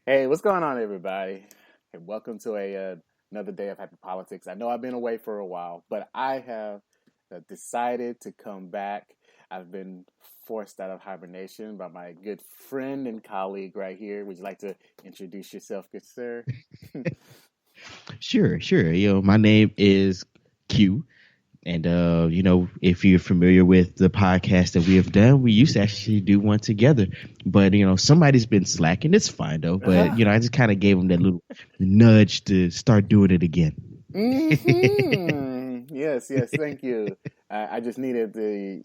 Hey, what's going on, everybody? And welcome to another day of Happy Politics. I know I've been away for a while, but I have decided to come back. I've been forced out of hibernation by my good friend and colleague right here. Would you like to introduce yourself, good sir? Sure, sure. My name is Q. And if you're familiar with the podcast that we have done, we used to actually do one together. But somebody's been slacking. It's fine though. But I just kind of gave them that little nudge to start doing it again. Yes, yes, thank you. I just needed the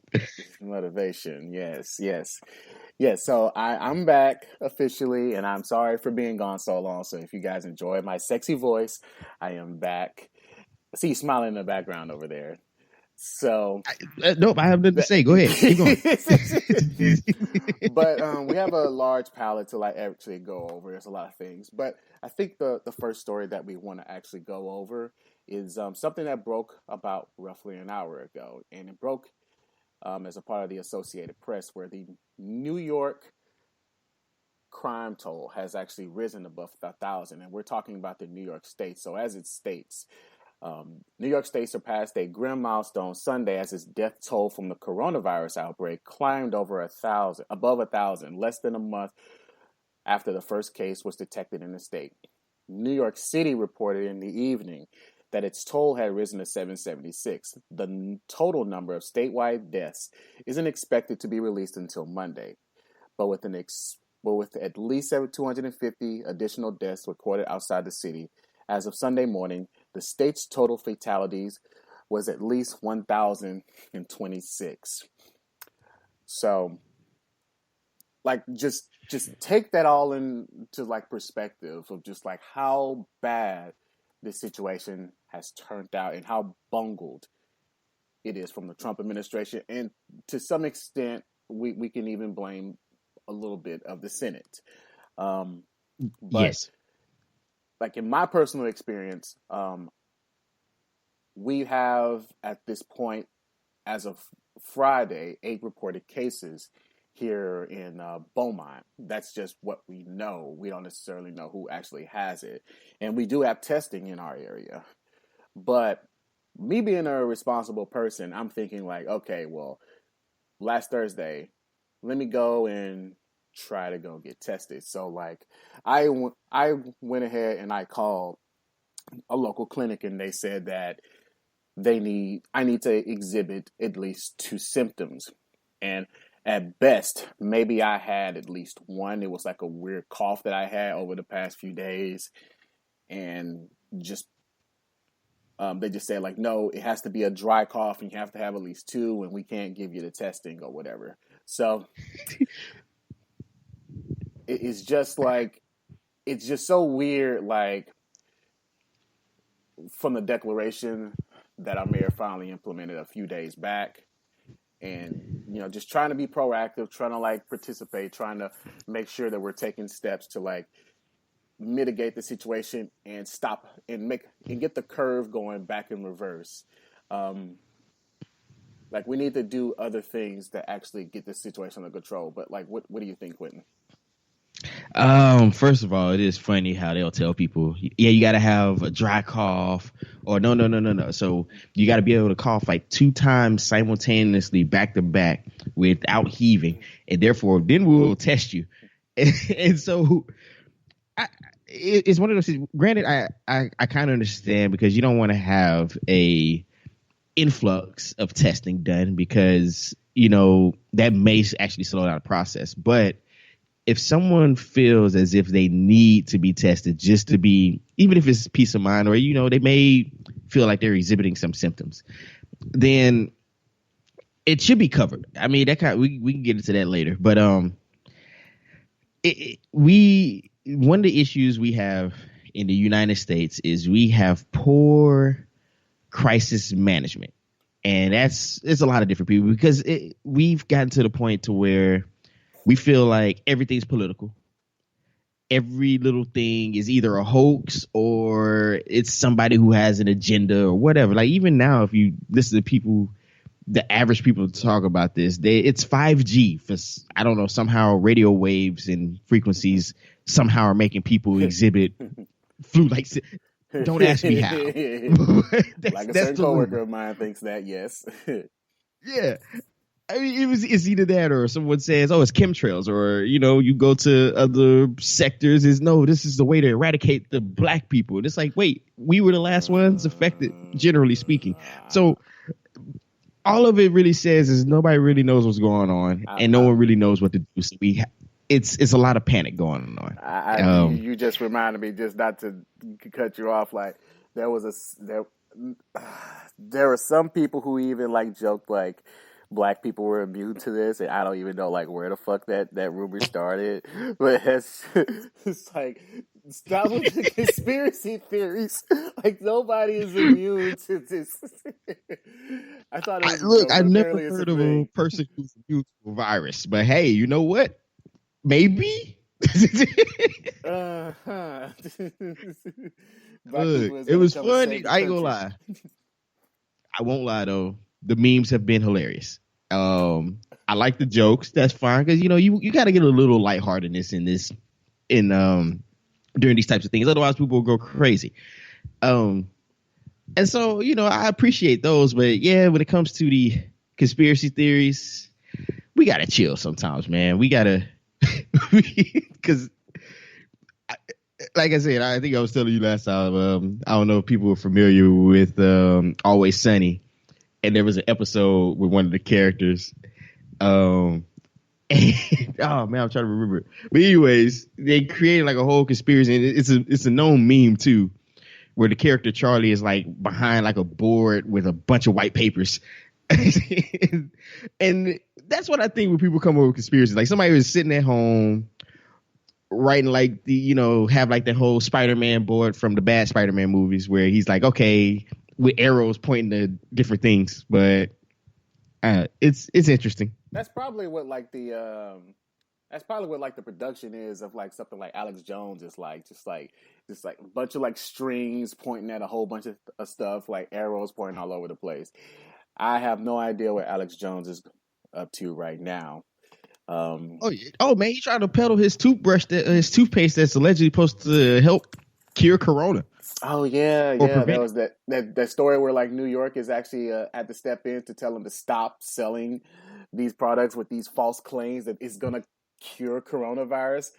motivation. Yes, yes. Yes, so I'm back officially, and I'm sorry for being gone so long. So if you guys enjoy my sexy voice, I am back. I see you smiling in the background over there. So, Nope, I have nothing to that, say. Go ahead, keep going. but we have a large palette to like actually go over. There's a lot of things, but I think the first story that we want to actually go over is something that broke about roughly an hour ago, and it broke as a part of the Associated Press, where the New York crime toll has actually risen above 1,000, and we're talking about the New York State. So, as it states, New York State surpassed a grim milestone Sunday as its death toll from the coronavirus outbreak climbed over 1,000, above 1,000, less than a month after the first case was detected in the state. New York City reported in the evening that its toll had risen to 776. The total number of statewide deaths isn't expected to be released until Monday, but with at least 250 additional deaths recorded outside the city, as of Sunday morning, the state's total fatalities was at least 1,026. So, like, just take that all into like perspective of just like how bad this situation has turned out and how bungled it is from the Trump administration, and to some extent, we can even blame a little bit of the Senate. Um, but Yes. like in my personal experience, we have at this point, as of Friday, 8 reported cases here in Beaumont. That's just what we know. We don't necessarily know who actually has it. And we do have testing in our area. But me being a responsible person, I'm thinking like, okay, well, last Thursday, let me go and try to go get tested. So like I went ahead and I called a local clinic, and they said that I need to exhibit at least two symptoms. And at best, maybe I had at least one. It was like a weird cough that I had over the past few days. And just they just said like, no, it has to be a dry cough, and you have to have at least two, and we can't give you the testing or whatever. So it's just like, it's just so weird. Like, from the declaration that our mayor finally implemented a few days back, and just trying to be proactive, trying to like participate, trying to make sure that we're taking steps to like mitigate the situation and stop and make and get the curve going back in reverse. um like, we need to do other things to actually get this situation under control. But like, what do you think, Quentin? First of all, it is funny how they'll tell people, yeah, you got to have a dry cough, or no, no, no, no, no. So you got to be able to cough like two times simultaneously, back to back, without heaving, and therefore, then we'll test you. And so, it's one of those things. Granted, I kind of understand, because you don't want to have a influx of testing done, because that may actually slow down the process, but if someone feels as if they need to be tested just to be, even if it's peace of mind, or they may feel like they're exhibiting some symptoms, then it should be covered. I mean, that we can get into that later, but we one of the issues we have in the United States is we have poor crisis management, and it's a lot of different people, because we've gotten to the point to where we feel like everything's political. Every little thing is either a hoax or it's somebody who has an agenda or whatever. Like, even now, if you listen to people the average people talk about this. It's 5G. I don't know, somehow radio waves and frequencies somehow are making people exhibit flu-like. Don't ask me how. Like a certain coworker of mine thinks that, yes. Yeah. I mean, it's either that or someone says, "Oh, it's chemtrails," or you go to other sectors. This is the way to eradicate the black people. And it's like, wait, we were the last ones affected, generally speaking. So all of it really says is nobody really knows what's going on, and no one really knows what to do. So it's a lot of panic going on. You just reminded me, just not to cut you off. Like there were some people who even like joked like black people were immune to this, and I don't even know like where the fuck that rumor started. But it's like, stop with the conspiracy theories. Like nobody is immune to this. I thought it was I've never heard of a person who's immune to a virus, but hey, you know what? Maybe. It was funny. I ain't gonna lie. I won't lie though. The memes have been hilarious. I like the jokes. That's fine because you got to get a little lightheartedness during these types of things. Otherwise, people will go crazy. And so I appreciate those, but yeah, when it comes to the conspiracy theories, we gotta chill sometimes, man. We gotta because. Like I said, I think I was telling you last time. I don't know if people are familiar with Always Sunny. And there was an episode with one of the characters. And, oh man, I'm trying to remember. But anyways, they created like a whole conspiracy. And it's a known meme too, where the character Charlie is like behind like a board with a bunch of white papers. And that's what I think when people come up with conspiracies. Like somebody was sitting at home writing like have like the whole Spider-Man board from the bad Spider-Man movies where he's like, okay, with arrows pointing to different things, but it's interesting. That's probably what like the production is of like something like Alex Jones is like just like a bunch of like strings pointing at a whole bunch of stuff, like arrows pointing all over the place. I have no idea what Alex Jones is up to right now. Man, he tried to peddle his toothpaste that's allegedly supposed to help cure corona. Oh yeah. There was that story where like New York is actually had to step in to tell them to stop selling these products with these false claims that it's gonna cure coronavirus.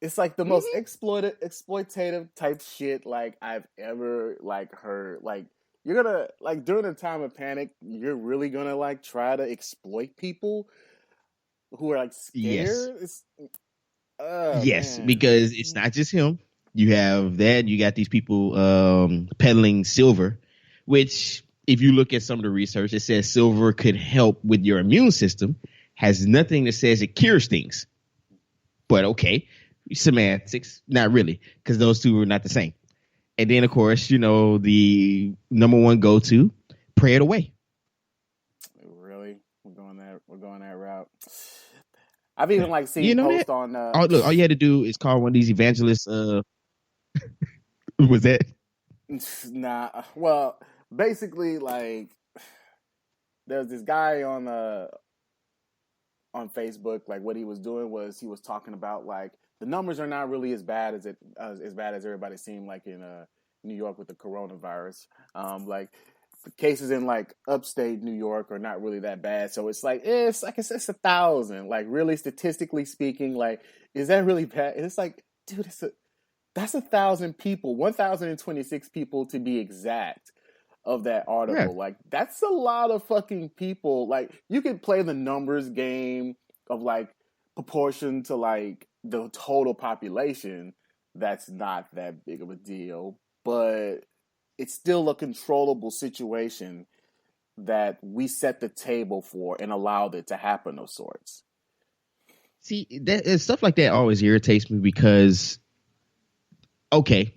It's like the most exploitative type shit like I've ever like heard. Like you're gonna like during a time of panic, you're really gonna like try to exploit people who are like scared. Yes, man. Because it's not just him. You have that. You got these people peddling silver, which if you look at some of the research, it says silver could help with your immune system. Has nothing that says it cures things. But okay, semantics, not really, because those two are not the same. And then, of course, the number one go-to, pray it away. Really? We're going that route. I've even like seen posts on. Look, all you had to do is call one of these evangelists. Was that? Nah. Well, basically, like, there's this guy on Facebook. Like, what he was doing was he was talking about like the numbers are not really as bad as everybody seemed like in New York with the coronavirus. Like. The cases in like upstate New York are not really that bad, so it's 1,000. Like really, statistically speaking, like is that really bad? And it's like, dude, that's 1,000 people, 1,026 people to be exact of that article. Yeah. Like that's a lot of fucking people. Like you could play the numbers game of like proportion to like the total population. That's not that big of a deal, but it's still a controllable situation that we set the table for and allowed it to happen of sorts. See, stuff like that always irritates me because, okay,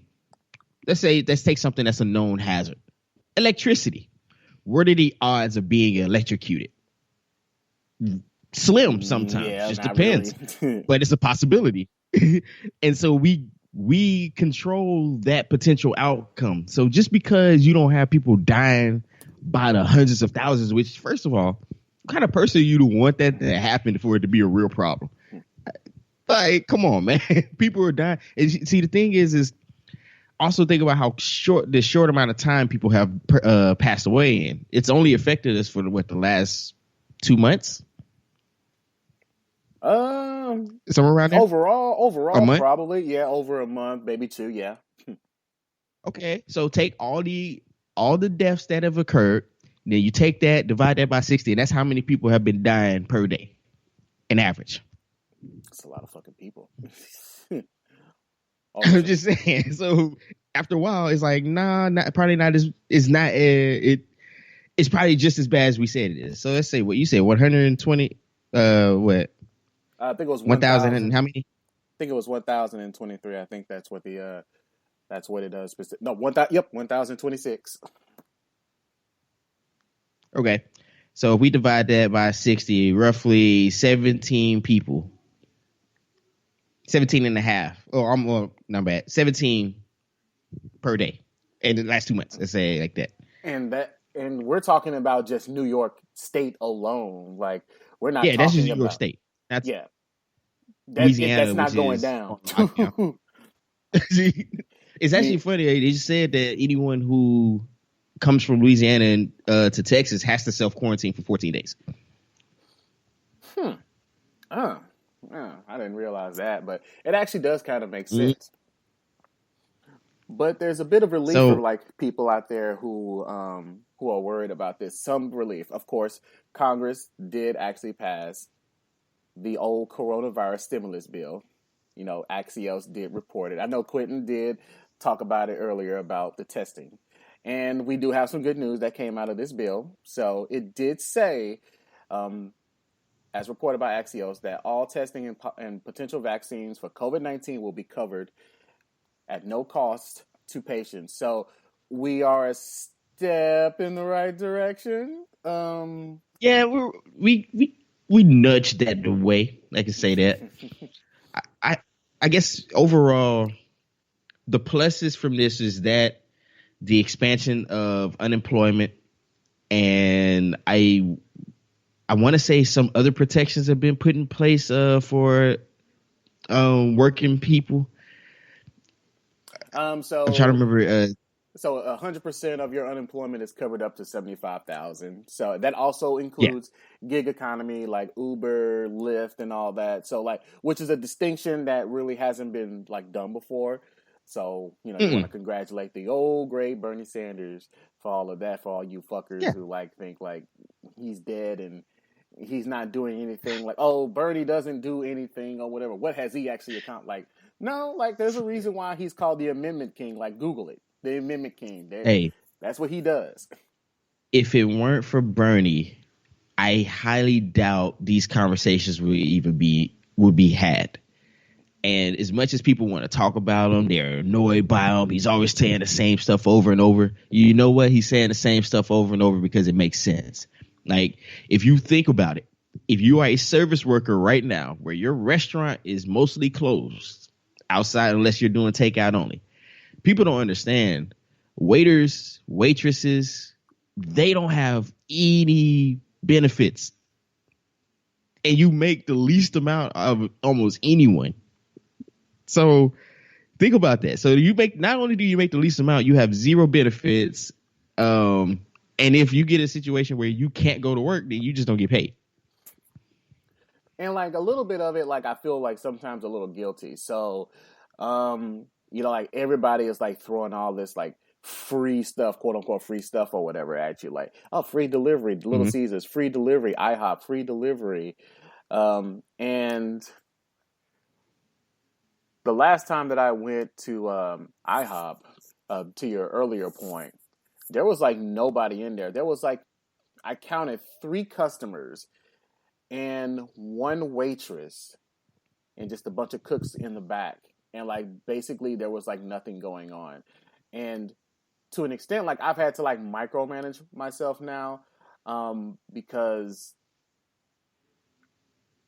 let's take something that's a known hazard. Electricity. What are the odds of being electrocuted? Slim sometimes. Yeah, just depends. Really. But it's a possibility. And so we control that potential outcome. So just because you don't have people dying by the hundreds of thousands. Which, first of all, what kind of person you to want that to happen for it to be a real problem? Like, come on, man. People are dying. And see, the thing is also think about how short amount of time people have passed away in. It's only affected us for the last 2 months. Somewhere around there. Overall, probably over a month, maybe 2. Yeah. Okay, so take all the deaths that have occurred. Then you take that, divide that by 60, and that's how many people have been dying per day, an average. That's a lot of fucking people. I'm just saying. So after a while, it's like, probably not as it's not. It's probably just as bad as we said it is. So let's say what you said, 120. What? I think it was 1,000 and how many? I think it was 1,023. I think that's what it does. No, 1,000. Yep, 1,026. Okay, so if we divide that by 60, roughly 17 people. 17 and a half. Not bad. 17 per day in the last 2 months. Let's say it like that. And we're talking about just New York State alone. Like, we're not. Yeah, that's just New York State. That's Louisiana. That's not going down. It's actually funny. They just said that anyone who comes from Louisiana to Texas has to self-quarantine for 14 days. I didn't realize that, but it actually does kind of make sense. But there's a bit of relief for like people out there who are worried about this. Some relief, of course. Congress did actually pass the old coronavirus stimulus bill. You know, Axios did report it. I know Quentin did talk about it earlier about the testing, and we do have some good news that came out of this bill. So it did say, as reported by Axios, that all testing and potential vaccines for COVID-19 will be covered at no cost to patients. So we are a step in the right direction. Yeah, we nudged that away. I can say that. I guess overall, the pluses from this is that the expansion of unemployment, and I want to say some other protections have been put in place for working people. So I'm trying to remember. So 100% of your unemployment is covered up to 75,000. So that also includes gig economy like Uber, Lyft, and all that. So like, which is a distinction that really hasn't been like done before. So, you know, you want to congratulate the old great Bernie Sanders for all of that, for all you fuckers who like think like he's dead and he's not doing anything. Like, oh, Bernie doesn't do anything or whatever. What has he actually accomplished? Like, no, like there's a reason why he's called the Amendment King. Like, Google it. The Amendment King. Hey, that's what he does. If it weren't for Bernie, I highly doubt these conversations would be had. And as much as people want to talk about him, they're annoyed by him. He's always saying the same stuff over and over. You know what? He's saying the same stuff over and over because it makes sense. Like, if you think about it, if you are a service worker right now where your restaurant is mostly closed outside unless you're doing takeout only, people don't understand. Waiters, waitresses, they don't have any benefits. And you make the least amount of almost anyone. So think about that. So not only do you make the least amount, you have zero benefits. And if you get a situation where you can't go to work, then you just don't get paid. And like a little bit of it, like I feel like sometimes a little guilty. So, you know, like everybody is like throwing all this like free stuff, quote unquote free stuff or whatever at you. Like, oh, free delivery, Little Caesars, free delivery, IHOP, free delivery. And the last time that I went to IHOP, to your earlier point, there was like nobody in there. There was like, I counted 3 customers and 1 waitress and just a bunch of cooks in the back. And like, basically there was like nothing going on. And to an extent, like I've had to like micromanage myself now, because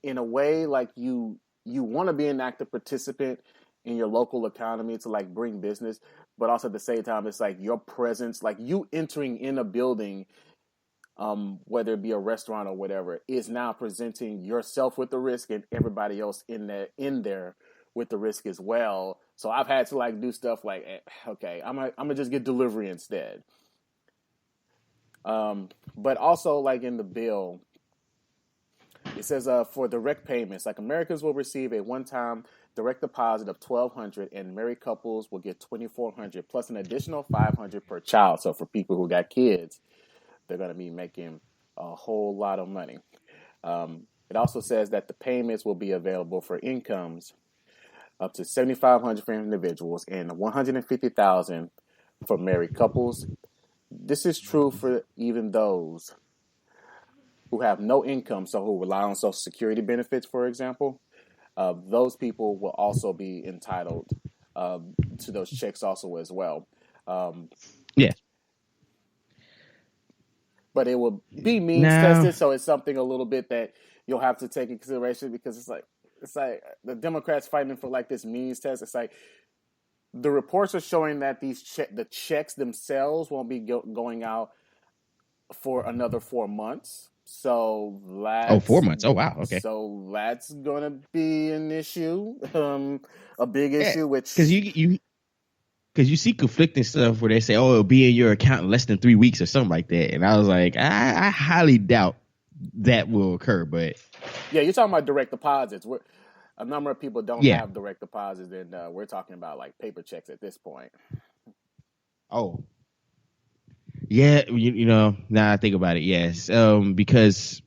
in a way, like you want to be an active participant in your local economy to like bring business, but also at the same time, it's like your presence, like you entering in a building, whether it be a restaurant or whatever, is now presenting yourself with the risk and everybody else in there with the risk as well. So I've had to like do stuff like, okay, I'm gonna just get delivery instead. But also like in the bill, it says for direct payments, like Americans will receive a one-time direct deposit of $1,200, and married couples will get $2,400 plus an additional $500 per child. So for people who got kids, they're going to be making a whole lot of money. It also says that the payments will be available for incomes up to $7,500 for individuals and $150,000 for married couples. This is true for even those who have no income, so who rely on Social Security benefits, for example. Those people will also be entitled to those checks also as well. Yeah. But it will be means Now, tested, so it's something a little bit that you'll have to take in consideration, because it's like the Democrats fighting for like this means test. It's like the reports are showing that the checks themselves won't be going out for another 4 months. So that's 4 months. Oh wow. Okay. So that's gonna be an issue, a big Yeah, issue. Which because you see conflicting stuff where they say, "Oh, it'll be in your account in less than 3 weeks" or something like that, and I was like, I highly doubt that will occur. But yeah, you're talking about direct deposits. A number of people don't yeah. have direct deposits, and we're talking about like paper checks at this point. Oh, yeah. You know, now I think about it, yes. Because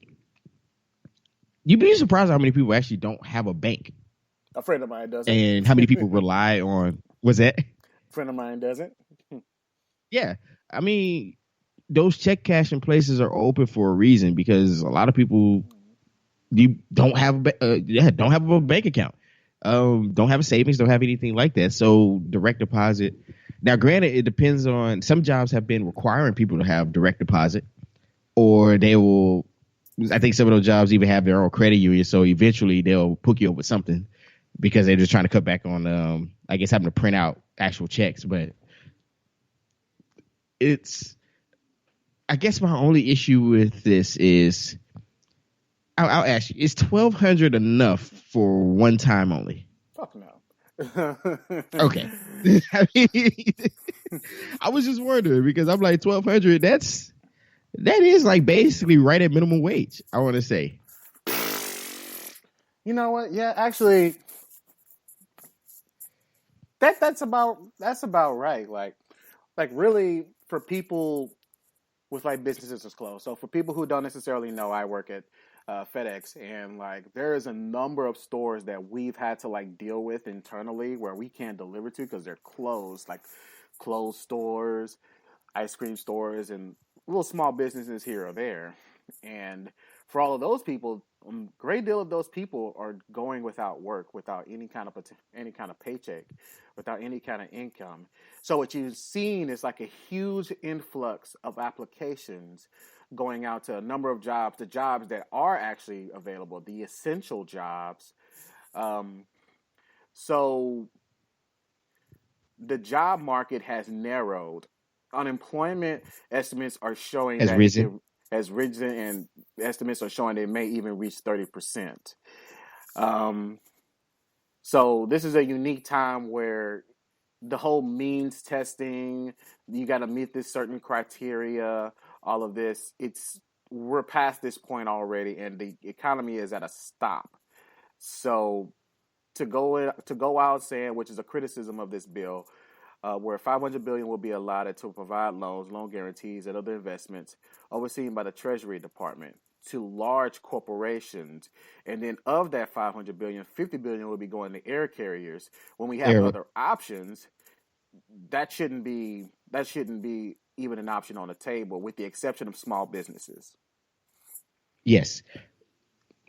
you'd be surprised how many people actually don't have a bank, A friend of mine doesn't. and how many people rely on. Was that? A friend of mine doesn't. Yeah, I mean, those check cashing places are open for a reason, because a lot of people don't have a bank account, don't have a savings, don't have anything like that. So direct deposit. Now, granted, it depends on, some jobs have been requiring people to have direct deposit, or they will. I think some of those jobs even have their own credit union, so eventually they'll hook you up with something, because they're just trying to cut back on, I guess, having to print out actual checks. But I guess my only issue with this is, I'll ask you, is $1,200 enough for one time only? Fuck no. Okay. I mean, I was just wondering, because I'm like, $1,200, that is like basically right at minimum wage, I want to say. You know what? Yeah, actually, that's about right. Like really, for people with like businesses is closed. So for people who don't necessarily know, I work at FedEx, and like there is a number of stores that we've had to like deal with internally where we can't deliver to because they're closed, like closed stores, ice cream stores, and little small businesses here or there. And for all of those people, a great deal of those people are going without work, without any kind of paycheck, without any kind of income. So what you've seen is like a huge influx of applications going out to a number of jobs, the jobs that are actually available, the essential jobs. So the job market has narrowed. Unemployment estimates are showing Has that risen. has risen, and estimates are showing it may even reach 30%. Um, so this is a unique time where the whole means testing, you got to meet this certain criteria, all of this, we're past this point already, and the economy is at a stop. So to go out saying, which is a criticism of this bill, where 500 billion will be allotted to provide loans, loan guarantees, and other investments overseen by the Treasury Department to large corporations, and then of that 500 billion, 50 billion will be going to air carriers. When we have other options, that shouldn't be even an option on the table, with the exception of small businesses. Yes,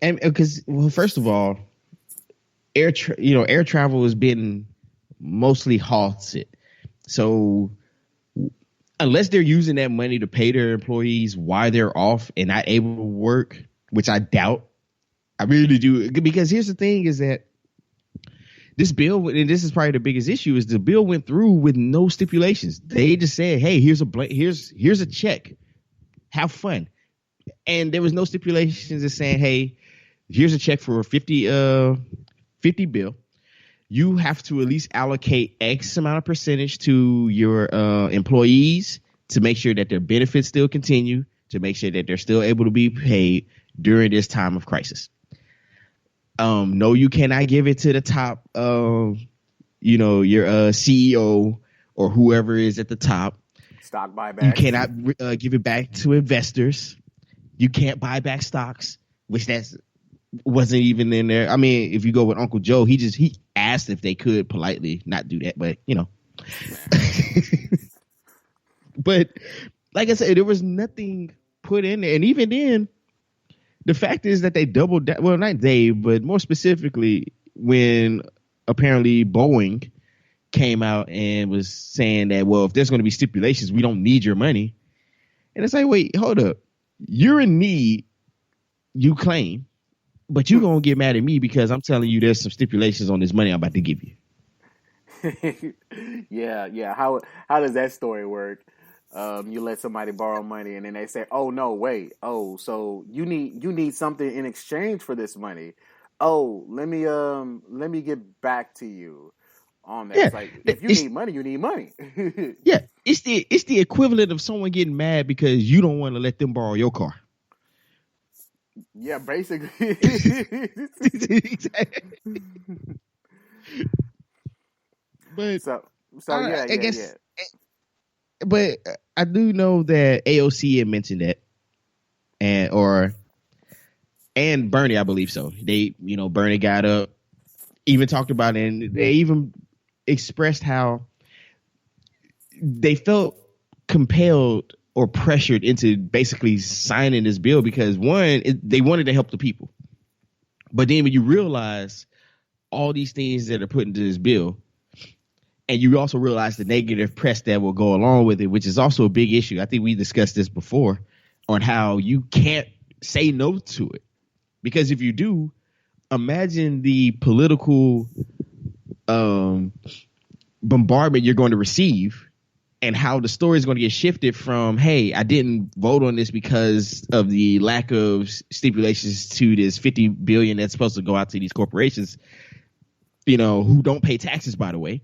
and because, well, first of all, air travel has been mostly halted. So unless they're using that money to pay their employees while they're off and not able to work, which I doubt, I really do. Because here's the thing, is that This bill, and this is probably the biggest issue, is the bill went through with no stipulations. They just said, "Hey, here's a check. Have fun." And there was no stipulations of saying, "Hey, here's a check for a 50 bill. You have to at least allocate X amount of percentage to your employees to make sure that their benefits still continue, to make sure that they're still able to be paid during this time of crisis." No, you cannot give it to the top, your CEO or whoever is at the top. Stock You buybacks. cannot give it back to investors. You can't buy back stocks, which that's wasn't even in there. I mean, if you go with Uncle Joe, he asked if they could politely not do that, but but like I said, there was nothing put in there, and even then, the fact is that they doubled that. Well, not they, but more specifically, when apparently Boeing came out and was saying that, well, if there's going to be stipulations, we don't need your money. And it's like, wait, hold up. You're in need, you claim, but you're going to get mad at me because I'm telling you there's some stipulations on this money I'm about to give you. Yeah. How does that story work? You let somebody borrow money, and then they say, "Oh no, wait. Oh, so you need something in exchange for this money. Oh, let me get back to you on that." Yeah, It's like, if you it's need money, you need money. yeah, it's the equivalent of someone getting mad because you don't want to let them borrow your car. Yeah, basically. But so so yeah, I yeah, yeah. guess, but I do know that AOC had mentioned that, and Bernie, I believe so. Bernie got up, even talked about it, and they even expressed how they felt compelled or pressured into basically signing this bill because one, they wanted to help the people, but then when you realize all these things that are put into this bill, and you also realize the negative press that will go along with it, which is also a big issue. I think we discussed this before on how you can't say no to it, because if you do, imagine the political um, bombardment you're going to receive, and how the story is going to get shifted from, "Hey, I didn't vote on this because of the lack of stipulations to this 50 billion that's supposed to go out to these corporations, who don't pay taxes, by the way,"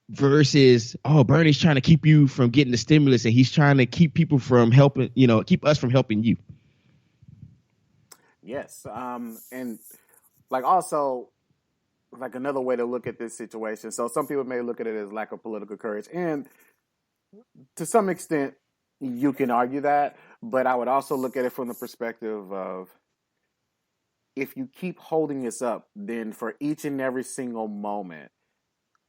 versus, "Oh, Bernie's trying to keep you from getting the stimulus, and he's trying to keep people from helping, keep us from helping you." Yes. And like also like another way to look at this situation. So some people may look at it as lack of political courage, and to some extent, you can argue that. But I would also look at it from the perspective of, if you keep holding this up, then for each and every single moment,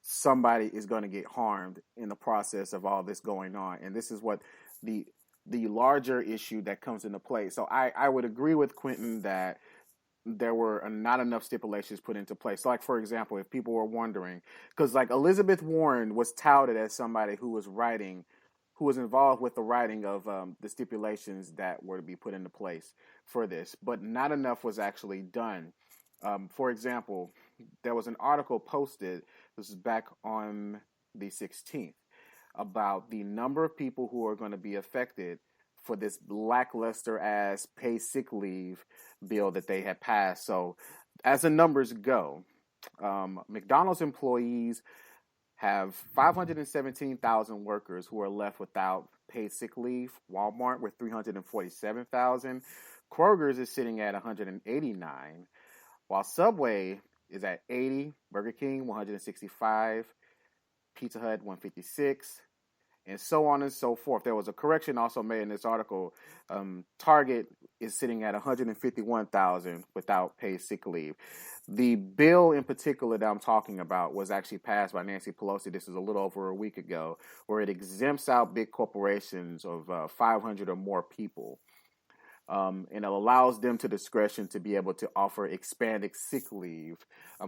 somebody is going to get harmed in the process of all this going on. And this is what the the larger issue that comes into play. So I would agree with Quentin that there were not enough stipulations put into place. So, like, for example, if people were wondering, because like Elizabeth Warren was touted as somebody who was involved with the writing of the stipulations that were to be put into place for this, but not enough was actually done. For example, there was an article posted, this is back on the 16th, about the number of people who are going to be affected for this lackluster ass pay sick leave bill that they had passed. So, as the numbers go, McDonald's employees have 517,000 workers who are left without paid sick leave. Walmart with 347,000. Kroger's is sitting at 189, while Subway is at 80, Burger King 165, Pizza Hut 156, and so on and so forth. There was a correction also made in this article. Target is sitting at 151,000 without paid sick leave. The bill in particular that I'm talking about was actually passed by Nancy Pelosi. This is a little over a week ago, where it exempts out big corporations of 500 or more people. And it allows them to discretion to be able to offer expanded sick leave.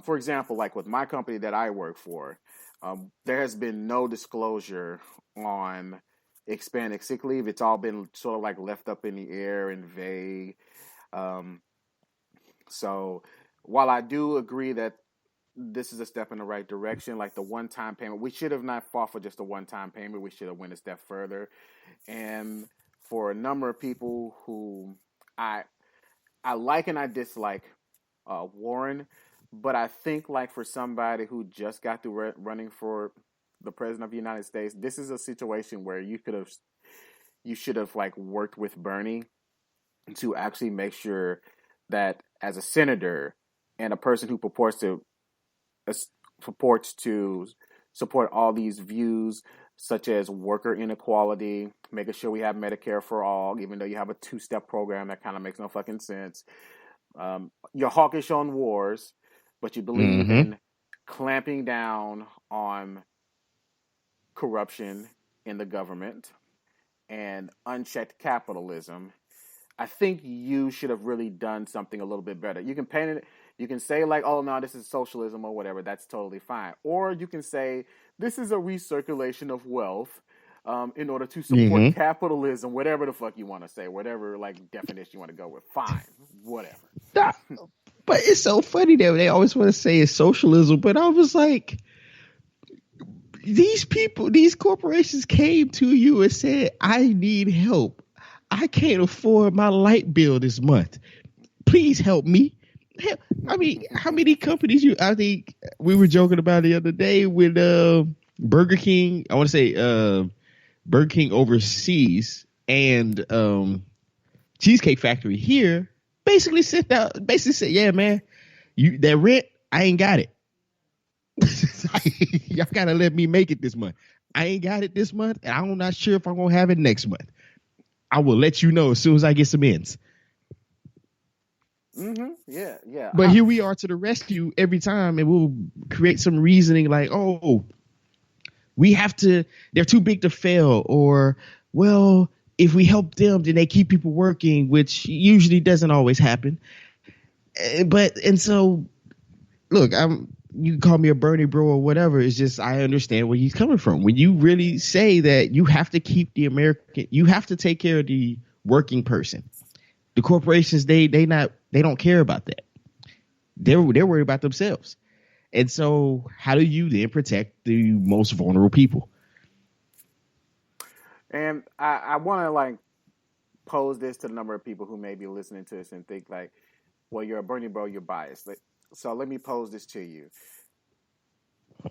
For example, like with my company that I work for, there has been no disclosure on expanded sick leave. It's all been sort of like left up in the air and vague. Um, so while I do agree that this is a step in the right direction. Like the one-time payment, we should have not fought for just a one-time payment. We should have went a step further. And for a number of people who I I like and I dislike Warren, but I think like for somebody who just got through running for the president of the United States, this is a situation where you should have like worked with Bernie to actually make sure that as a senator and a person who purports to support all these views such as worker inequality, making sure we have Medicare for all, even though you have a two-step program that kind of makes no fucking sense. You're hawkish on wars, but you believe Mm-hmm. in clamping down on corruption in the government and unchecked capitalism. I think you should have really done something a little bit better. You can paint it, you can say like, "Oh no, this is socialism" or whatever. That's totally fine. Or you can say this is a recirculation of wealth in order to support Mm-hmm. capitalism. Whatever the fuck you want to say, whatever like definition you want to go with. Fine, whatever. But it's so funny that they always want to say it's socialism. But I was like, these people, these corporations came to you and said, I need help. I can't afford my light bill this month. Please help me. I mean, how many companies I think we were joking about the other day with Burger King. I want to say Burger King overseas and Cheesecake Factory here basically said, yeah, man, that rent, I ain't got it. Y'all gotta let me make it this month. I ain't got it this month, and I'm not sure if I'm gonna have it next month. I will let you know as soon as I get some ends. Yeah, yeah. But here we are to the rescue every time, and we'll create some reasoning like, oh, they're too big to fail, or, well, if we help them, then they keep people working, which usually doesn't always happen. And so, look, you can call me a Bernie bro or whatever. It's just I understand where he's coming from. When you really say that you have to keep you have to take care of the working person. The corporations, they don't care about that. They're worried about themselves. And so, how do you then protect the most vulnerable people? And I want to like pose this to the number of people who may be listening to this and think like, well, you're a Bernie bro, you're biased. So let me pose this to you.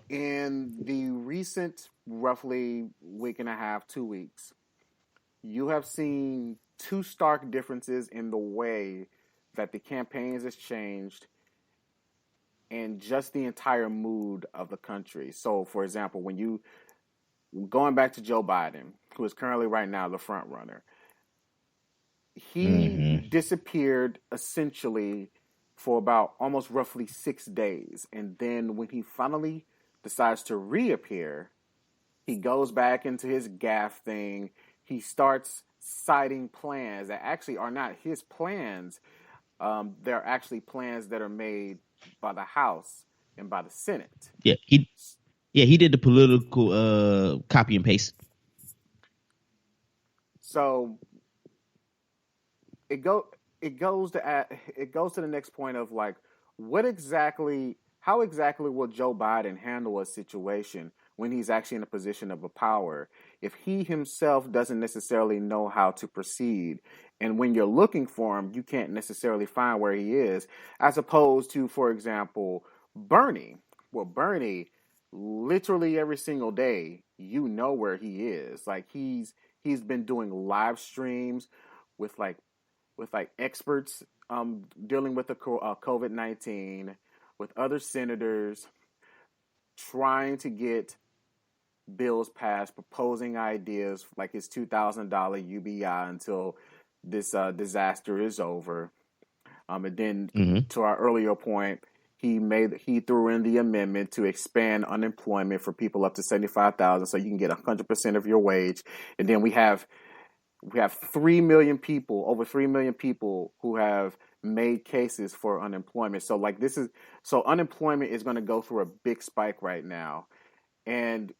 In the recent roughly week and a half, 2 weeks, you have seen two stark differences in the way that the campaigns has changed and just the entire mood of the country. So, for example, when you going back to Joe Biden, who is currently right now the front runner, he Mm-hmm. disappeared essentially for about almost roughly 6 days. And then when he finally decides to reappear, he goes back into his gaffe thing. He starts citing plans that actually are not his plans. They're actually plans that are made by the House and by the Senate. Yeah, he did the political copy and paste. So it go it goes to the next point of like how exactly will Joe Biden handle a situation when he's actually in a position of a power if he himself doesn't necessarily know how to proceed, and when you're looking for him you can't necessarily find where he is, as opposed to, for example, Bernie. Well, Bernie, literally every single day you know where he is. Like he's been doing live streams with like experts dealing with the COVID-19, with other senators trying to get bills passed, proposing ideas like his $2,000 UBI until this disaster is over. And then Mm-hmm. to our earlier point, he threw in the amendment to expand unemployment for people up to 75,000, so you can get 100% of your wage. And then we have 3 million people, over 3 million people who have made cases for unemployment. So like unemployment is going to go through a big spike right now. And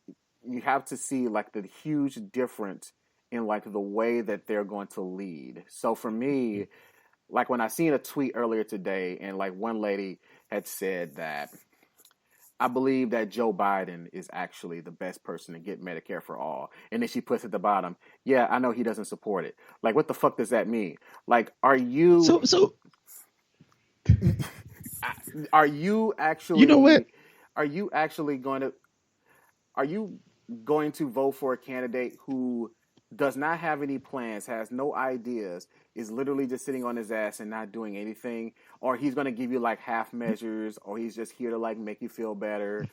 you have to see like the huge difference in like the way that they're going to lead. So for me, like when I seen a tweet earlier today and like one lady had said that I believe that Joe Biden is actually the best person to get Medicare for all. And then she puts at the bottom, yeah, I know he doesn't support it. Like, what the fuck does that mean? Like, So are you you know what? are you actually going to are you going to vote for a candidate who does not have any plans, has no ideas, is literally just sitting on his ass and not doing anything, or he's going to give you like half measures, or he's just here to like make you feel better?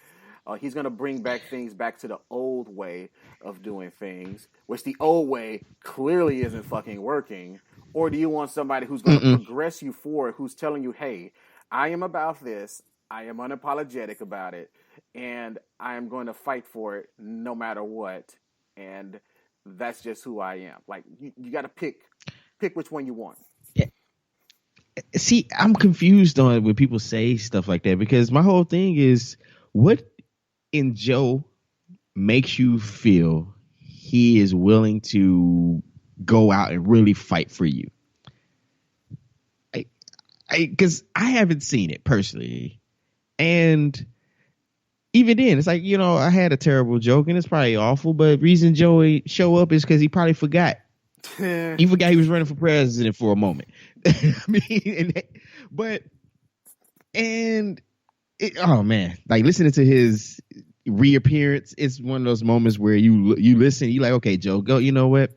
He's going to bring back things back to the old way of doing things, which the old way clearly isn't fucking working. Or do you want somebody who's going to Mm-mm. progress you forward, who's telling you, hey, I am about this, I am unapologetic about it, and I am going to fight for it no matter what. And that's just who I am. Like you got to pick which one you want. Yeah. See, I'm confused on when people say stuff like that because my whole thing is what in Joe makes you feel he is willing to go out and really fight for you. Because I haven't seen it personally, and even then, it's like, I had a terrible joke and it's probably awful, but reason Joey show up is because he probably forgot. He forgot he was running for president for a moment. I mean, oh man, like listening to his reappearance, it's one of those moments where you listen, you like, okay, Joe, go. You know what?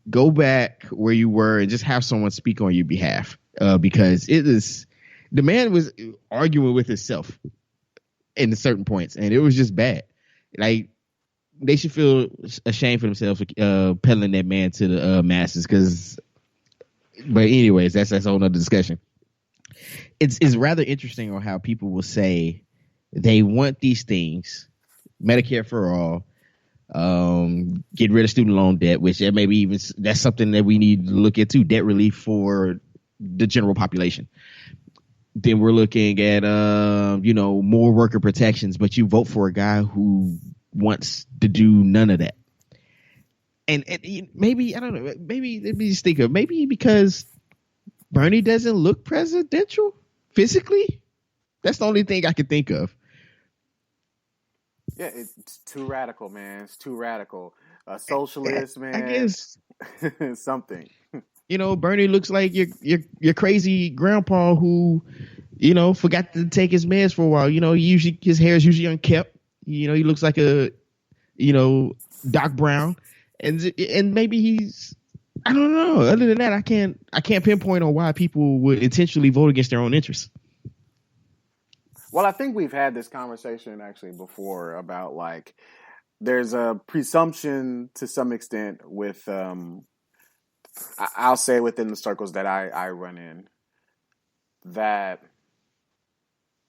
Go back where you were and just have someone speak on your behalf, because the man was arguing with himself in certain points, and it was just bad. Like they should feel ashamed for themselves for peddling that man to the masses. But anyways, that's a whole nother discussion. It's rather interesting on how people will say they want these things, Medicare for all, get rid of student loan debt, which that's something that we need to look into, debt relief for the general population. Then we're looking at more worker protections, but you vote for a guy who wants to do none of that. And maybe, I don't know, maybe let me just think of, maybe because Bernie doesn't look presidential physically. That's the only thing I can think of. Yeah, it's too radical, man. It's too radical. Socialist, man. I guess something. Bernie looks like your crazy grandpa who, forgot to take his meds for a while. His hair is usually unkept. He looks like a, Doc Brown, and maybe he's, I don't know. Other than that, I can't pinpoint on why people would intentionally vote against their own interests. Well, I think we've had this conversation actually before about like there's a presumption to some extent with I'll say within the circles that I run in that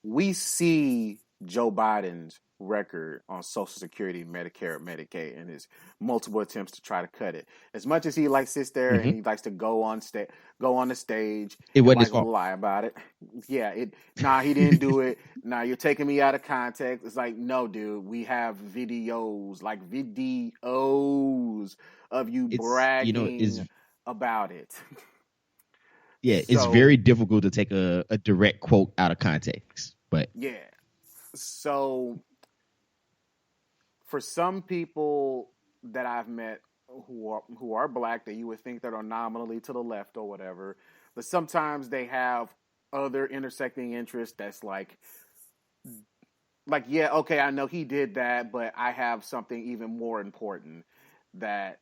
we see Joe Biden's record on Social Security, Medicare, Medicaid, and his multiple attempts to try to cut it. As much as he like sits there and he likes to go on the stage, it wasn't like his fault. lie about it. Yeah, he didn't do it. Nah, you're taking me out of context. It's like, no, dude, we have videos of you bragging about it. Yeah, it's very difficult to take a direct quote out of context, but yeah. So for some people that I've met who are black that you would think that are nominally to the left or whatever, but sometimes they have other intersecting interests that's like yeah, okay, I know he did that, but I have something even more important that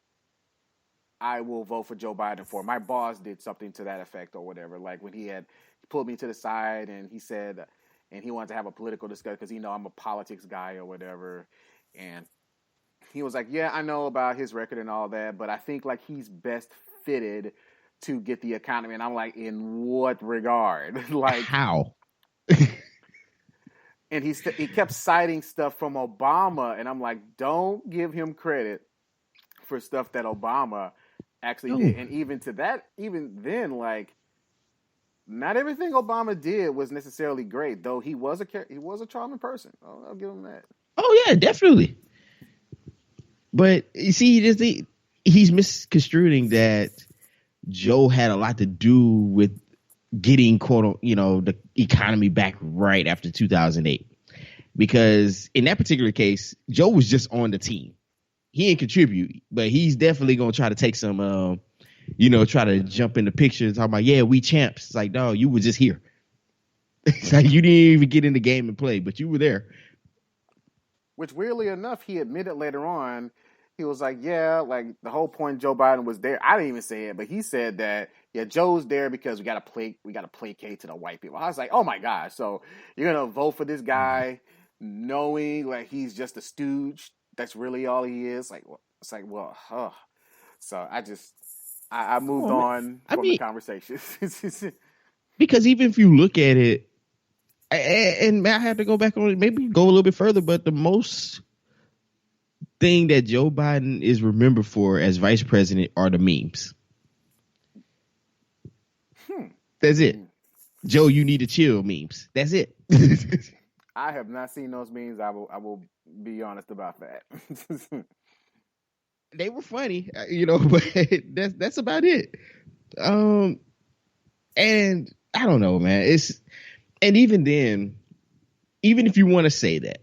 I will vote for Joe Biden for. My boss did something to that effect or whatever. Like when he pulled me to the side and he said, and he wanted to have a political discussion because I'm a politics guy or whatever. And he was like, yeah, I know about his record and all that, but I think like he's best fitted to get the economy. And I'm like, in what regard? Like how? And he kept citing stuff from Obama, and I'm like, don't give him credit for stuff that Obama actually did. And even then, like, not everything Obama did was necessarily great, though he was a charming person. I'll give him that. Oh yeah, definitely. But you see, he's misconstruing that Joe had a lot to do with getting the economy back right after 2008. because in that particular case, Joe was just on the team. He didn't contribute, but he's definitely gonna try to take some, try to jump in the picture and talk about, yeah, we champs. It's like, no, you were just here. It's like you didn't even get in the game and play, but you were there. Which, weirdly enough, he admitted later on, he was like, yeah, like the whole point Joe Biden was there. I didn't even say it, but he said that, yeah, Joe's there because we got to placate to the white people. I was like, oh my gosh, so you're gonna vote for this guy knowing like he's just a stooge? That's really all he is. Like, it's like, well, so I moved Oh, on from the conversation. Because even if you look at it, and I have to go back on it, maybe go a little bit further, but the most thing that Joe Biden is remembered for as vice president are the memes. That's it. Joe, you need to chill memes. That's it. I have not seen those memes. I will be honest about that. They were funny, but that's about it. And I don't know, man. And even then, even if you want to say that,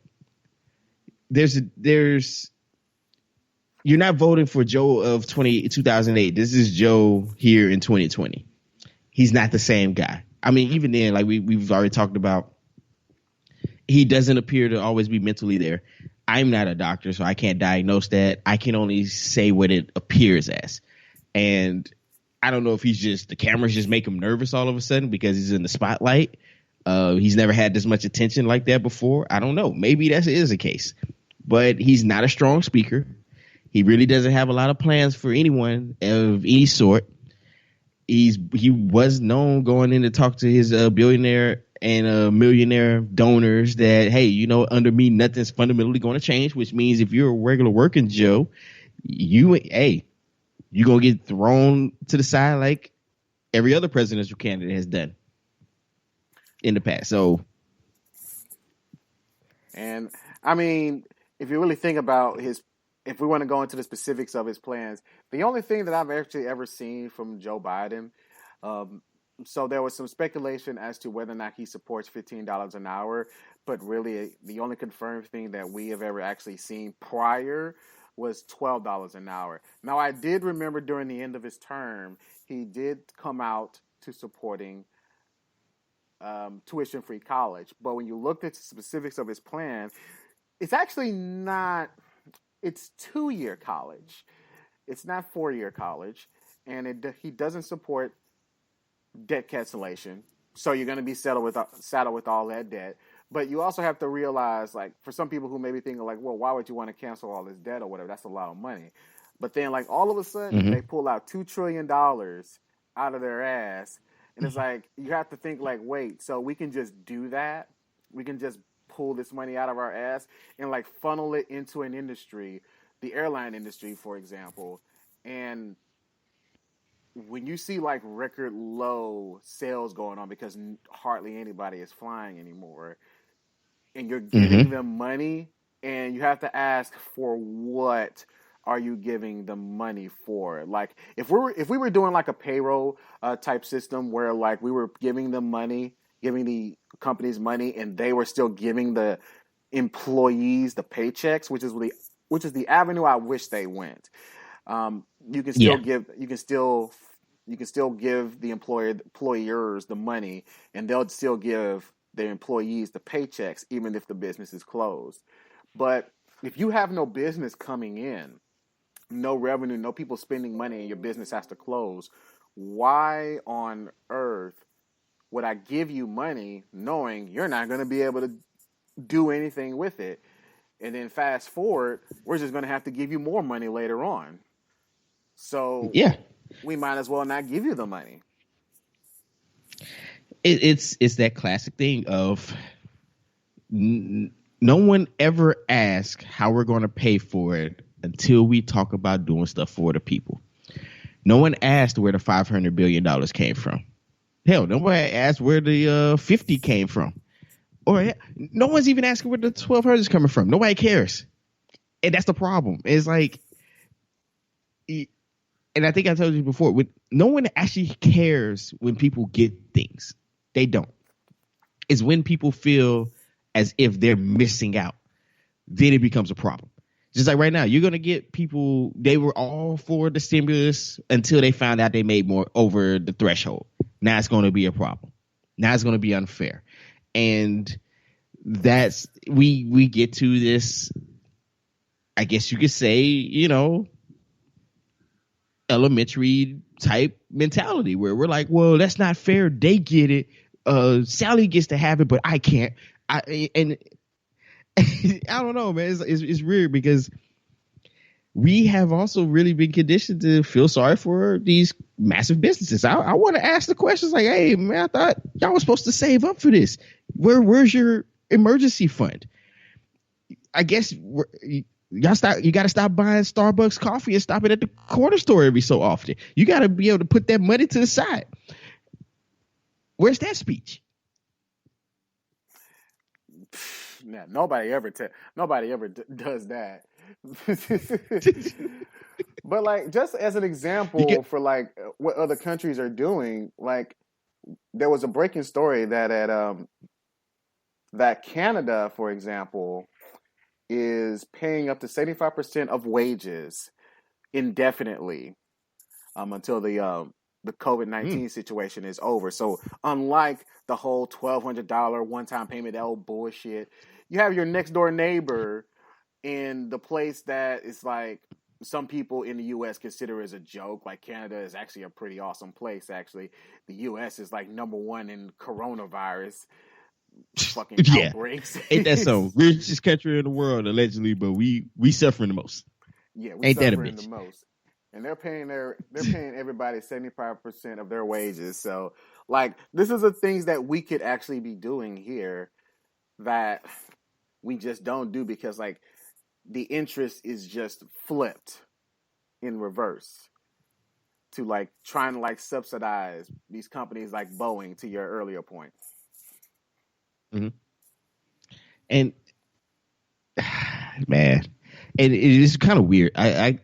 you're not voting for Joe of 2008. This is Joe here in 2020. He's not the same guy. I mean, even then, like we've already talked about, he doesn't appear to always be mentally there. I'm not a doctor, so I can't diagnose that. I can only say what it appears as. And I don't know if the cameras just make him nervous all of a sudden because he's in the spotlight. He's never had this much attention like that before. I don't know. Maybe that is the case. But he's not a strong speaker. He really doesn't have a lot of plans for anyone of any sort. He was known going in to talk to his billionaire and millionaire donors that, hey, under me, nothing's fundamentally going to change, which means if you're a regular working Joe, you're going to get thrown to the side like every other presidential candidate has done in the past. So, and I mean, if you really think about if we want to go into the specifics of his plans, the only thing that I've actually ever seen from Joe Biden, so there was some speculation as to whether or not he supports $15 an hour, but really the only confirmed thing that we have ever actually seen prior was $12 an hour. Now, I did remember during the end of his term, he did come out to supporting tuition-free college. But when you looked at the specifics of his plan, it's actually not, it's 2-year college. It's not 4-year college. And he doesn't support debt cancellation. So you're going to be saddled with all that debt. But you also have to realize, like, for some people who may be thinking, like, well, why would you want to cancel all this debt or whatever? That's a lot of money. But then, like, all of a sudden, they pull out $2 trillion out of their ass. And it's like, you have to think, like, wait, so we can just do that? We can just pull this money out of our ass and, like, funnel it into an industry, the airline industry, for example. And when you see, like, record low sales going on because hardly anybody is flying anymore, and you're giving them money, and you have to ask, for what are you giving the money for? Like, if we were doing like a payroll type system where, like, we were giving them money, giving the companies money, and they were still giving the employees the paychecks, which is the avenue I wish they went. You can still give the employers the money, and they'll still give their employees the paychecks, even if the business is closed. But if you have no business coming in, no revenue, no people spending money, and your business has to close, why on earth would I give you money knowing you're not going to be able to do anything with it? And then fast forward, we're just going to have to give you more money later on. So we might as well not give you the money. It's that classic thing of no one ever asks how we're going to pay for it until we talk about doing stuff for the people. No one asked where the $500 billion came from. Hell, nobody asked where the 50 came from. Or no one's even asking where the 1,200 is coming from. Nobody cares. And that's the problem. It's like, and I think I told you before, no one actually cares when people get things. They don't. It's when people feel as if they're missing out, then it becomes a problem. Just like right now, you're going to get people, they were all for the stimulus until they found out they made more over the threshold. Now it's going to be a problem. Now it's going to be unfair. And that's, we get to this, I guess you could say, you know, elementary type mentality where we're like, well, that's not fair. They get it. Sally gets to have it, but I can't. And I don't know, man. It's weird because we have also really been conditioned to feel sorry for these massive businesses. I want to ask the questions like, hey, man, I thought y'all were supposed to save up for this. Where's your emergency fund? I guess you got to stop buying Starbucks coffee and stop it at the corner store every so often. You got to be able to put that money to the side. Where's that speech? Nah, nobody ever does that. But like, just as an example for like what other countries are doing, like there was a breaking story that that Canada, for example, is paying up to 75% of wages indefinitely until the COVID-19 situation is over. So unlike the whole $1,200 one-time payment, that old bullshit, you have your next door neighbor in the place that is like some people in the U.S. consider as a joke. Like Canada is actually a pretty awesome place. Actually, the U.S. is like number one in coronavirus fucking outbreaks. Ain't that so? Richest country in the world allegedly, but we suffering the most. Yeah, we suffering the most. And they're paying everybody 75% of their wages. So like this is the things that we could actually be doing here that we just don't do because like the interest is just flipped in reverse to like trying to like subsidize these companies like Boeing, to your earlier point. Mm-hmm. And man, and it is kind of weird. I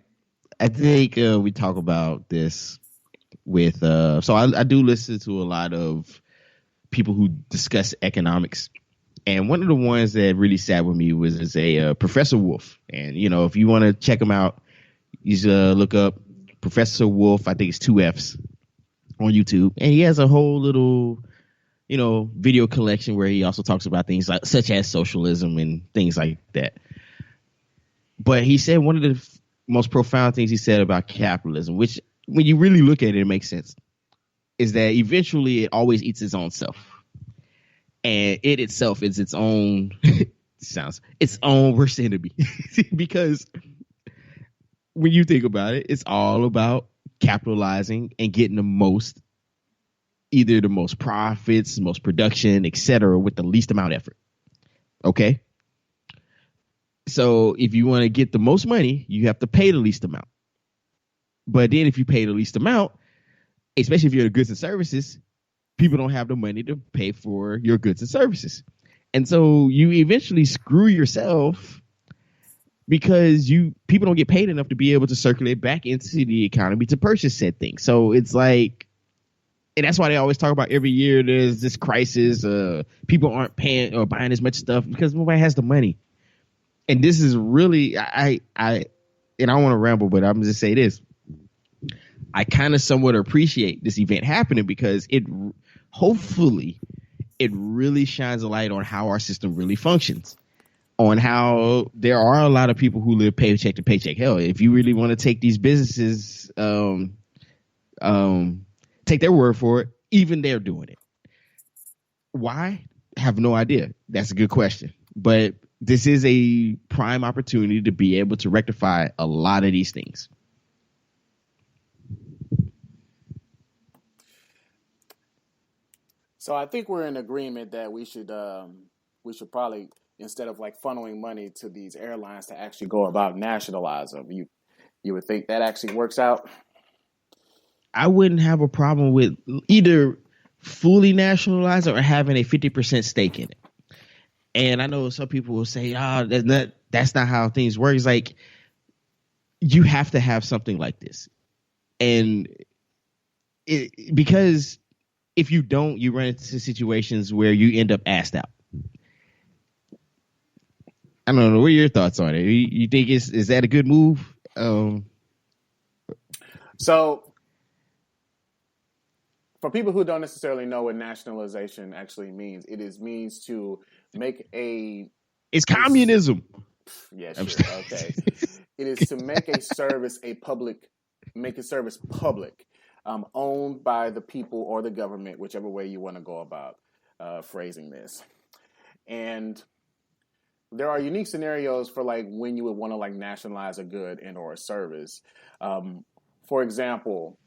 think we talk about this with so I do listen to a lot of people who discuss economics. And one of the ones that really sat with me was a Professor Wolf. And, you know, if you want to check him out, you just look up Professor Wolf. I think it's 2 F's on YouTube. And he has a whole little, you know, video collection where he also talks about things like such as socialism and things like that. But he said one of the most profound things he said about capitalism, which when you really look at it, it makes sense, is that eventually it always eats its own self. And it itself is its own its own worst enemy. Because when you think about it, it's all about capitalizing and getting either the most profits, most production, etc., with the least amount of effort. Okay? So if you want to get the most money, you have to pay the least amount. But then if you pay the least amount, especially if you're the goods and services, people don't have the money to pay for your goods and services. And so you eventually screw yourself because people don't get paid enough to be able to circulate back into the economy to purchase said thing. So it's like, and that's why they always talk about every year there's this crisis. People aren't paying or buying as much stuff because nobody has the money. And this is really, and I don't want to ramble, but I'm just say this. I kind of somewhat appreciate this event happening because hopefully it really shines a light on how our system really functions, on how there are a lot of people who live paycheck to paycheck. Hell, if you really want to take these businesses, take their word for it, even they're doing it. Why? I have no idea. That's a good question. But this is a prime opportunity to be able to rectify a lot of these things. So I think we're in agreement that we should probably, instead of like funneling money to these airlines, to actually go about nationalize them. You would think that actually works out? I wouldn't have a problem with either fully nationalize or having a 50% stake in it. And I know some people will say, that's not how things work. It's like, you have to have something like this. And because... if you don't, you run into situations where you end up asked out. I don't know. What are your thoughts on it? You think is that a good move? So, for people who don't necessarily know what nationalization actually means, means to make It's a communism. yeah, sure, okay. It is to make a service make a service public, owned by the people or the government, whichever way you want to go about phrasing this. And there are unique scenarios for like when you would want to like nationalize a good and or a service. For example,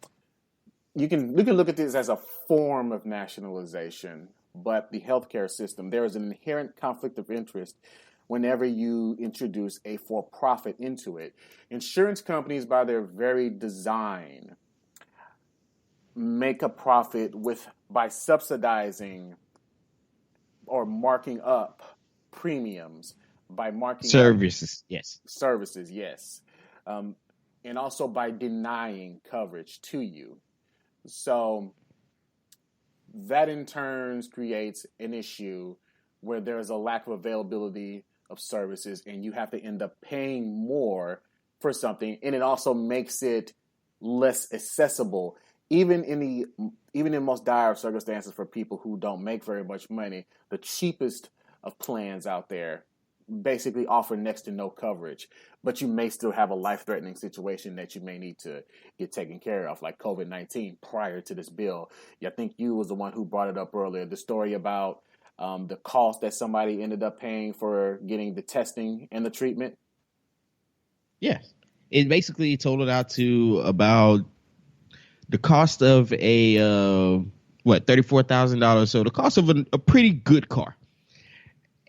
we can look at this as a form of nationalization, but the healthcare system, there is an inherent conflict of interest whenever you introduce a for-profit into it. Insurance companies, by their very design, make a profit by subsidizing or marking up premiums, by marking up Services, yes. services, yes, um, and also by denying coverage to you. So that in turn creates an issue where there's a lack of availability of services and you have to end up paying more for something, and it also makes it less accessible even in most dire circumstances for people who don't make very much money. The cheapest of plans out there basically offer next to no coverage, but you may still have a life-threatening situation that you may need to get taken care of, like COVID-19 prior to this bill. I think you was the one who brought it up earlier, the story about the cost that somebody ended up paying for getting the testing and the treatment. Yes. It basically totaled out to about the cost of a $34,000. So the cost of a pretty good car.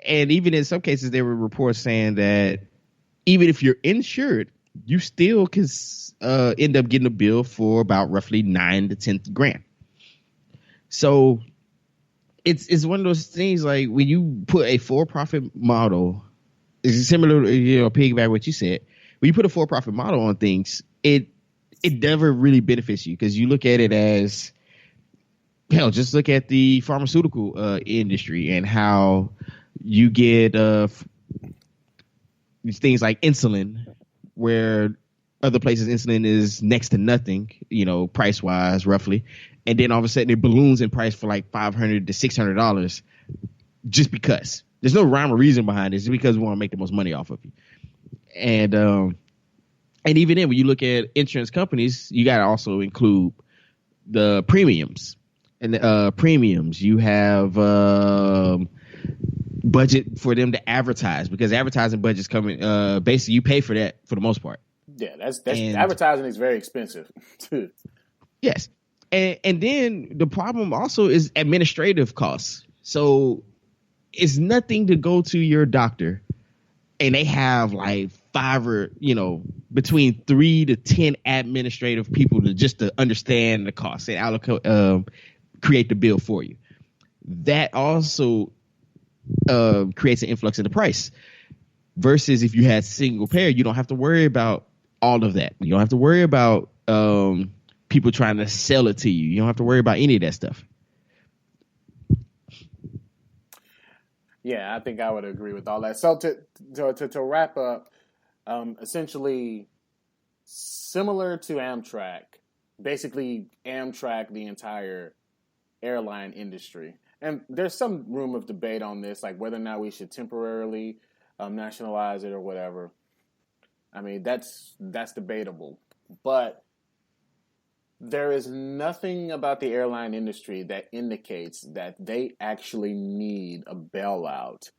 And even in some cases, there were reports saying that even if you're insured, you still can end up getting a bill for about roughly $9,000 to $10,000. So it's one of those things, like when you put a for-profit model, it's similar to, piggyback what you said. When you put a for-profit model on things, it never really benefits you, because you look at it as, hell, just look at the pharmaceutical industry and how you get these things like insulin, where other places insulin is next to nothing, price wise, roughly, and then all of a sudden it balloons in price for like $500 to $600, just because there's no rhyme or reason behind it. It's because we want to make the most money off of you. And even then, when you look at insurance companies, you got to also include the premiums. And the premiums, you have budget for them to advertise, because advertising budgets coming, basically you pay for that for the most part. Yeah, that's advertising is very expensive. Yes. And then the problem also is administrative costs. So it's nothing to go to your doctor and they have like between 3 to 10 administrative people to understand the cost and allocate, create the bill for you. That also creates an influx in the price. Versus if you had single payer, you don't have to worry about all of that. You don't have to worry about people trying to sell it to you. You don't have to worry about any of that stuff. Yeah, I think I would agree with all that. So to wrap up, essentially similar to Amtrak, basically Amtrak, the entire airline industry. And there's some room of debate on this, like whether or not we should temporarily nationalize it or whatever. I mean, that's debatable. But there is nothing about the airline industry that indicates that they actually need a bailout.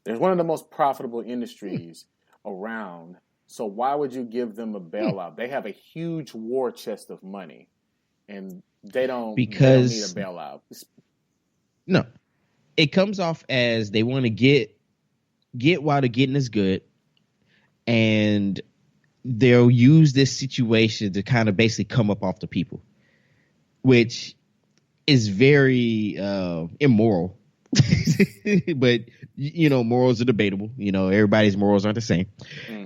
There's one of the most profitable industries around. So why would you give them a bailout? They have a huge war chest of money, and they don't need a bailout. No, it comes off as they want to get while the getting is good, and they'll use this situation to kind of basically come up off the people, which is very immoral. But morals are debatable. Everybody's morals aren't the same.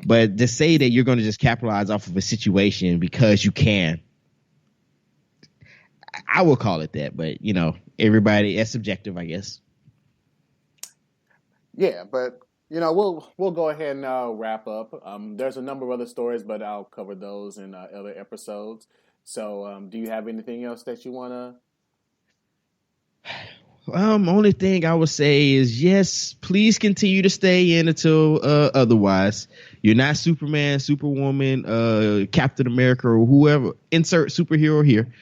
But to say that you're going to just capitalize off of a situation because you can, I will call it that. But everybody, that's subjective, I guess. Yeah, but we'll go ahead and wrap up. There's a number of other stories, but I'll cover those in other episodes. So, do you have anything else that you want to? Only thing I would say is yes, please continue to stay in until otherwise. You're not Superman, Superwoman, Captain America, or whoever. Insert superhero here.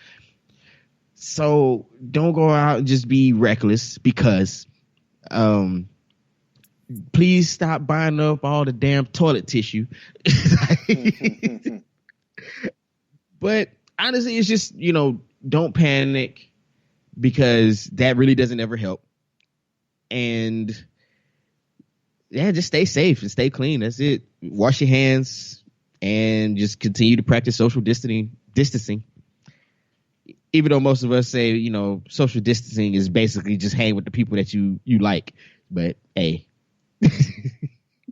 So don't go out and just be reckless because please stop buying up all the damn toilet tissue. But honestly, it's just, don't panic because that really doesn't ever help. And yeah, just stay safe and stay clean. That's it. Wash your hands and just continue to practice social distancing. Even though most of us say, social distancing is basically just hang with the people that you like. But hey.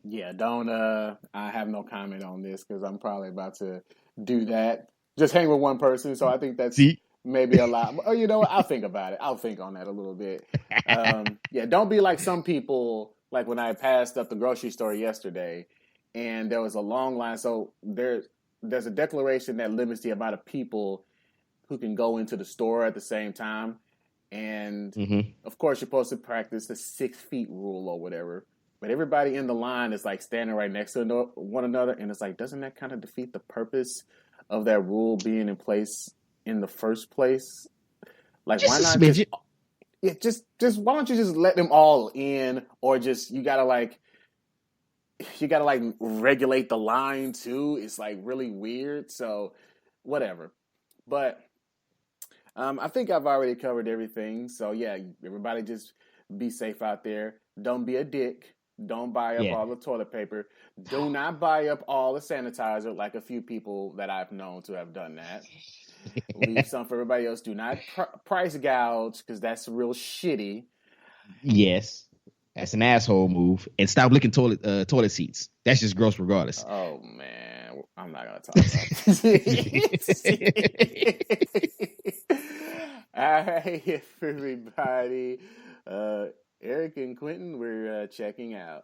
Yeah, don't I have no comment on this because I'm probably about to do that. Just hang with one person. So I think that's See? maybe a lot. Oh, you know what? I'll think about it. I'll think on that a little bit. Yeah, don't be like some people, like when I passed up the grocery store yesterday and there was a long line. So there's a declaration that limits the amount of people who can go into the store at the same time. And of course, you're supposed to practice the 6 feet rule or whatever. But everybody in the line is like standing right next to one another. And it's like, doesn't that kind of defeat the purpose of that rule being in place in the first place? Like, Just why a not smidget. just why don't you just let them all in, or just you gotta like regulate the line too? It's like really weird. So whatever. But I think I've already covered everything. So yeah, everybody just be safe out there. Don't be a dick. Don't buy up Yeah. all the toilet paper. Do not buy up all the sanitizer like a few people that I've known to have done that. Leave some for everybody else. Do not price gouge because that's real shitty. Yes. That's an asshole move. And stop licking toilet seats. That's just gross regardless. Oh man, I'm not gonna talk about this. All right, everybody. Eric and Quentin, we're checking out.